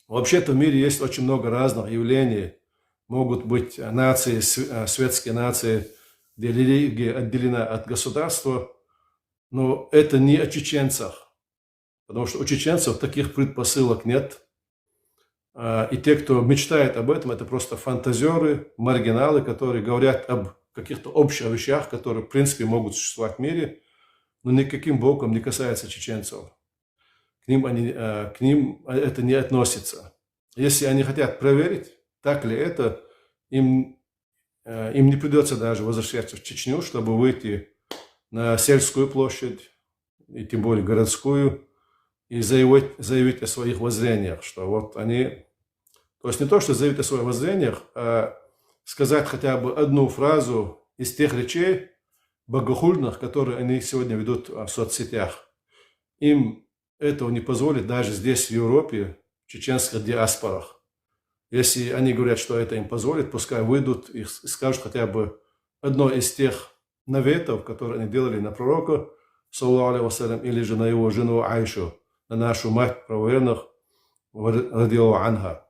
Вообще-то в мире есть очень много разных явлений. Могут быть нации, светские нации, где религия отделена от государства, но это не о чеченцах, потому что у чеченцев таких предпосылок нет. И те, кто мечтает об этом, это просто фантазеры, маргиналы, которые говорят об каких-то общих вещах, которые, в принципе, могут существовать в мире, но никаким боком не касается чеченцев. К ним это не относится. Если они хотят проверить, так ли это, им не придется даже возвращаться в Чечню, чтобы выйти на сельскую площадь, и тем более городскую, и заявить о своих воззрениях, что вот они... То есть не то, что заявить о своих воззрениях, а сказать хотя бы одну фразу из тех речей богохульных, которые они сегодня ведут в соцсетях. Им этого не позволит даже здесь, в Европе, в чеченских диаспорах. Если они говорят, что это им позволит, пускай выйдут и скажут хотя бы одно из тех наветов, которые они делали на пророка, саллаллаху алейхи вассалям, или же на его жену Айшу, на нашу мать правоверных, радиаллаху анха.